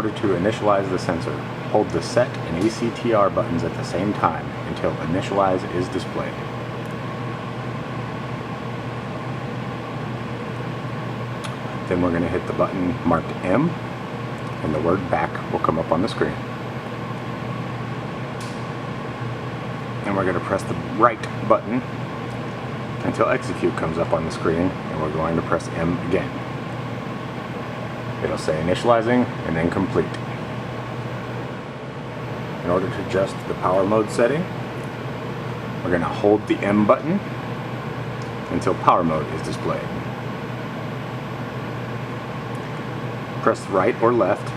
order to initialize the sensor, hold the set and ACTR buttons at the same time until initialize is displayed. Then we're going to hit the button marked M, and the word back will come up on the screen. And we're going to press the right button until execute comes up on the screen, and we're going to press M again. It'll say initializing and then complete. In order to adjust the power mode setting, we're going to hold the M button until power mode is displayed. Press right or left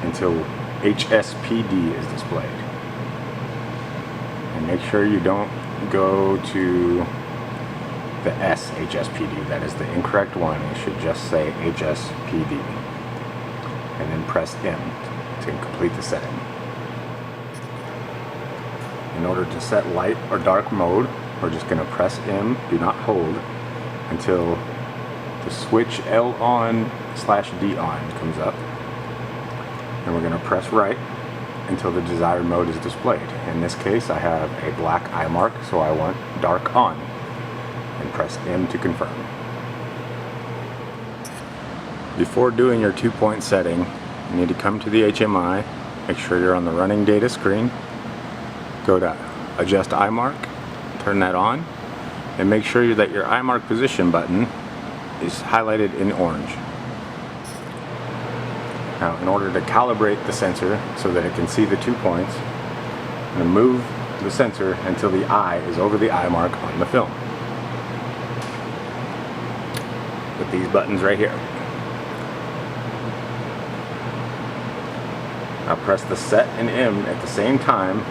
until HSPD is displayed. And make sure you don't go to the S HSPD. That is the incorrect one. It should just say HSPD. And then press M to complete the setting. In order to set light or dark mode, we're just going to press M, do not hold, until the switch L on/D on comes up. And we're going to press right until the desired mode is displayed. In this case, I have a black Eyemark, so I want dark on. And press M to confirm. Before doing your 2-point setting, you need to come to the HMI, make sure you're on the running data screen, go to adjust Eyemark, turn that on, and make sure that your Eyemark position button is highlighted in orange. Now, in order to calibrate the sensor so that it can see the 2 points, I'm going to move the sensor until the eye is over the Eyemark on the film. With these buttons right here. Now press the set and M at the same time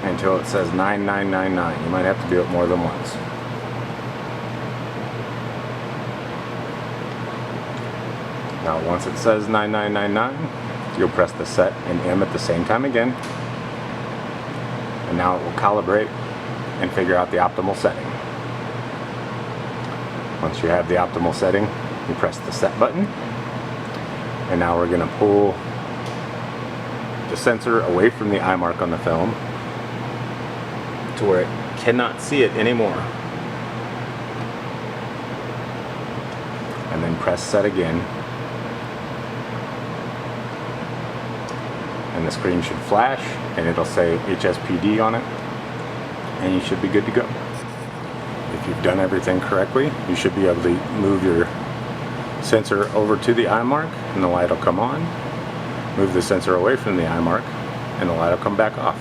until it says 9999. You might have to do it more than once. Now once it says 9999, you'll press the set and M at the same time again, and now it will calibrate and figure out the optimal setting. Once you have the optimal setting, you press the set button, and now we're going to pull the sensor away from the Eyemark on the film to where it cannot see it anymore. And then press set again. And the screen should flash and it'll say HSPD on it, and you should be good to go. If you've done everything correctly, you should be able to move your sensor over to the Eyemark and the light will come on. Move the sensor away from the Eyemark and the light will come back off.